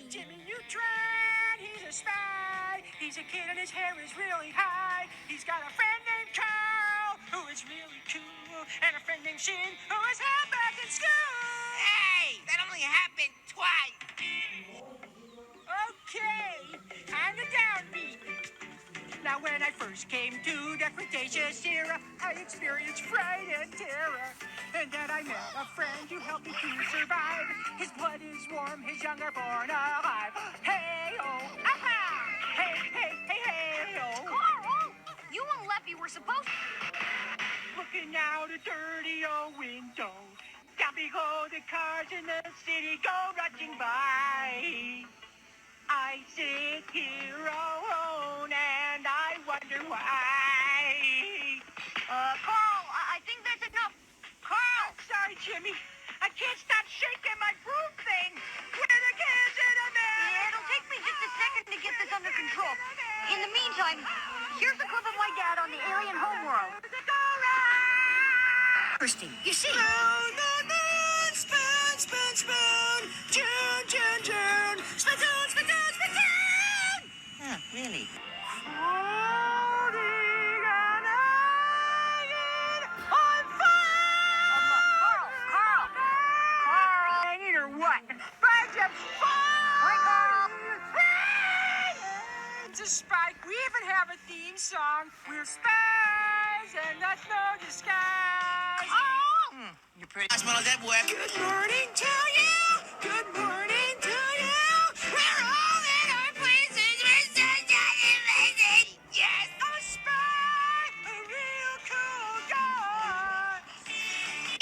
Jimmy Neutron, he's a spy. He's a kid and his hair is really high. He's got a friend named Carl, who is really cool, and a friend named Shin, who is held back in school. Hey, that only happened twice. Okay, on the downbeat. Now when I first came to the Cretaceous era, I experienced fright and terror. And then I met a friend who helped me to survive. His blood is warm, his young are born alive. Hey-oh, aha! Hey, hey, hey, hey-oh. Carl, you and Leffy were supposed to... Looking out a dirty old window. Down below the cars in the city go rushing by. I sit here alone and I wonder why. Carl, I think that's enough. Carl! Sorry, Jimmy. I can't stop shaking my broom thing. We're the kids in a man. Yeah, it'll take me just a second to get this under control. In the meantime, here's a clip of my dad on the alien homeworld. Interesting. You see? Round the moon, spoon, spoon, spoon. June, June, June. Spittoon, spittoon, spittoon. Huh, really? Floating on iron on fire. Carl. Hanging or what? Birds of Hi, Carl. It's a spike. We even have a theme song. We're spies and that's no disguise. You're pretty. Marshmallows at work. Good morning to you. Good morning to you. We're all in our places. We're so amazing. Yes, a spy, a real cool guy.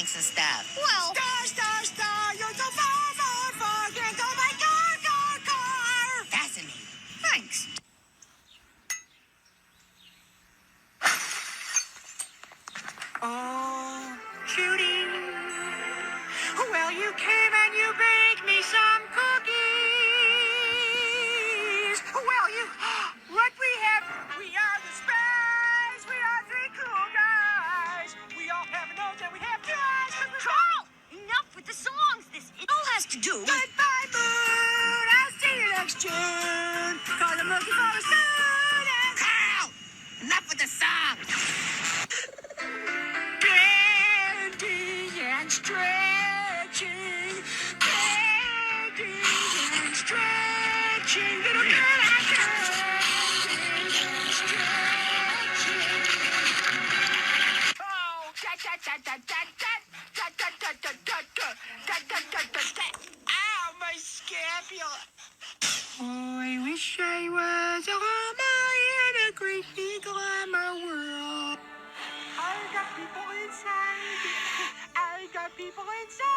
Thanks and stuff. Well, Star, star, star, you're so far, far, far. Can't go by car, car, car. Fascinating. thanks. Oh, Judy. Well, you came and you baked me some cookies. Well, what we have, we are the spies. We are three cool guys. We all have a nose and we have two eyes. Carl, enough with the songs. This it all has to do with... Goodbye, moon. I'll see you next June. 'Cause I'm looking for a spoon and Carl! Enough with the song! bending and stretching. Bending and stretching. Little girl, I'm bending and stretching. Oh, da da da da da da da da da da da da da da da da. Ow, my scapula. Oh, I wish I was a llama in a great big llama world. I got people inside. I got people inside.